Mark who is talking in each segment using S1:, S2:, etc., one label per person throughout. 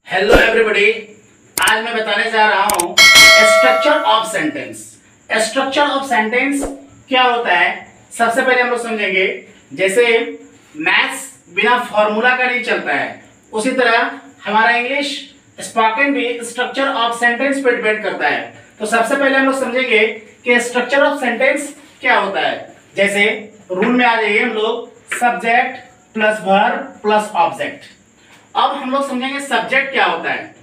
S1: Hello everybody, आज मैं बताने जा रहा हूं structure of sentence. Structure of sentence क्या होता है, सबसे पहले हम लोग समझेंगे। जैसे मैथ्स बिना फॉर्मूला का नहीं चलता है, उसी तरह हमारा इंग्लिश स्पोकन भी स्ट्रक्चर ऑफ सेंटेंस पर डिपेंड करता है। तो सबसे पहले हम लोग समझेंगे कि स्ट्रक्चर ऑफ सेंटेंस क्या होता है। जैसे रूल में आ जाइए हम लोग, subject plus verb plus object. अब हम लोग समझेंगे सब्जेक्ट क्या होता है।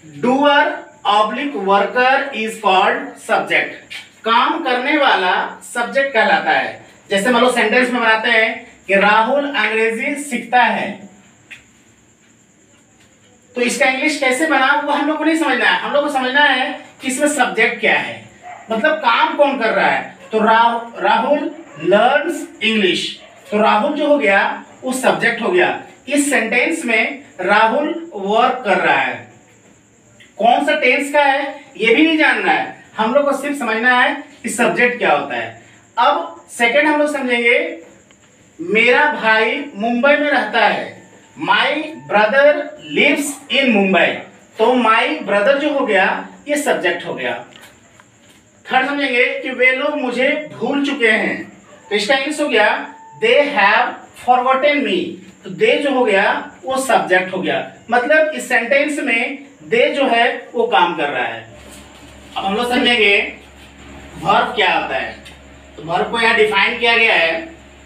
S1: Doer oblique worker is called subject. काम करने वाला सब्जेक्ट कहलाता है। जैसे मान लो सेंटेंस में बनाते हैं कि राहुल अंग्रेजी सीखता है, तो इसका इंग्लिश कैसे बना वो हम लोग को नहीं समझना है। हम लोग को समझना है कि इसमें सब्जेक्ट क्या है, मतलब काम कौन कर रहा है। तो राहुल लर्न्स इंग्लिश, तो राहुल जो हो गया वो सब्जेक्ट हो गया। इस सेंटेंस में राहुल वर्क कर रहा है। कौन सा टेंस का है ये भी नहीं जानना है, हम लोग को सिर्फ समझना है कि सब्जेक्ट क्या होता है। अब सेकंड हम लोग समझेंगे, मेरा भाई मुंबई में रहता है। My brother lives in Mumbai, तो माई ब्रदर जो हो गया ये सब्जेक्ट हो गया। थर्ड समझेंगे कि वे लोग मुझे भूल चुके हैं, तो इसका इंग्लिश हो गया दे हैव फॉरगॉटन मी, तो दे जो हो गया वो सब्जेक्ट हो गया। मतलब इस सेंटेंस में दे जो है वो काम कर रहा है। अब हम लोग समझेंगे वर्ब क्या होता है। तो वर्ब को यहाँ डिफाइन किया गया है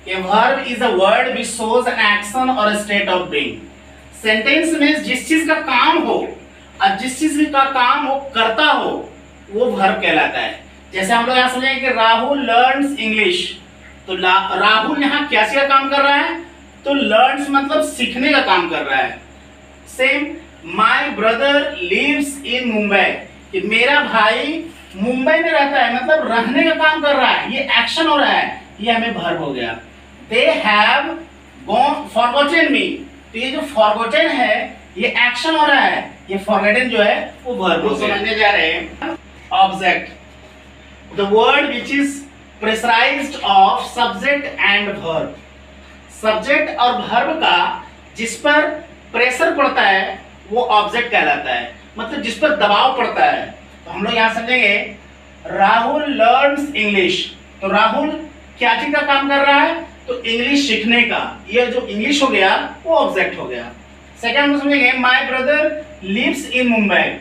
S1: कि verb is a word which shows an action और स्टेट ऑफ बीइंग। सेंटेंस में जिस चीज का काम हो और जिस चीज का काम वो करता हो वो वर्ब कहलाता है। जैसे हम लोग यहाँ समझेंगे कि राहुल लर्न्स इंग्लिश, तो राहुल यहाँ क्या चीज का काम कर रहा है, तो लर्न्स मतलब सीखने का काम कर रहा है। Same my brother lives in Mumbai, कि मेरा भाई मुंबई में रहता है, मतलब रहने का काम कर रहा है, ये एक्शन हो रहा है, ये हमें वर्ब हो गया। दे हैव गॉन फॉरगॉटन मी, तो ये जो फॉरगॉटन है ये एक्शन हो रहा है, ये फॉरगॉटन जो है वो वर्ब हो गया। समझने जा रहे हैं object, the word which is pressurised of subject and verb. Subject और वर्ब का जिस पर प्रेशर पड़ता है वो ऑब्जेक्ट कहलाता है, मतलब जिस पर दबाव पड़ता है। तो हम लोग यहाँ समझेंगे राहुल लर्न्स इंग्लिश, तो राहुल क्या चीज का काम कर रहा है, तो इंग्लिश सीखने का, ये जो इंग्लिश हो गया वो ऑब्जेक्ट हो गया। सेकंड हम समझेंगे my brother lives in Mumbai,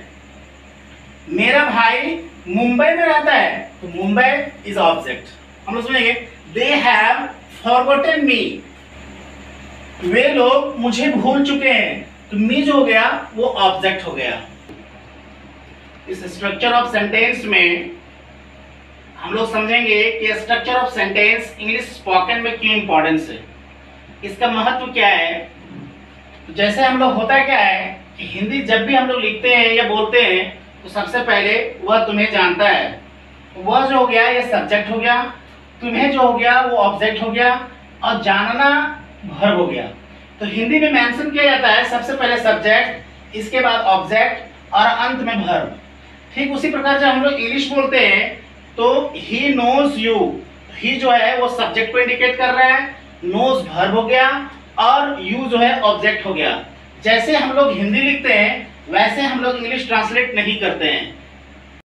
S1: मेरा भाई मुंबई में रहता है, तो मुंबई इज ऑब्जेक्ट। हम लोग समझेंगे दे हैव फॉरगॉटन मी, वे लोग मुझे भूल चुके हैं, तो मी जो हो गया वो ऑब्जेक्ट हो गया। इस स्ट्रक्चर ऑफ सेंटेंस में हम लोग समझेंगे कि structure of sentence English spoken में क्यों इंपॉर्टेंस है, इसका महत्व क्या है। तो जैसे हम लोग होता क्या है कि हिंदी जब भी हम लोग लिखते हैं या बोलते हैं तो सबसे पहले वह तुम्हें जानता है, वह जो हो गया ये सब्जेक्ट हो गया, तुम्हें जो हो गया वो ऑब्जेक्ट हो गया, और जानना वर्ब हो गया। तो हिंदी में मेंशन किया जाता है सबसे पहले सब्जेक्ट, इसके बाद ऑब्जेक्ट और अंत में वर्ब। ठीक उसी प्रकार जब हम लोग इंग्लिश बोलते हैं तो ही नोज यू, ही जो है वो सब्जेक्ट को इंडिकेट कर रहा है, नोज वर्ब हो गया और यू जो है ऑब्जेक्ट हो गया। जैसे हम लोग हिंदी लिखते हैं वैसे हम लोग इंग्लिश ट्रांसलेट नहीं करते हैं।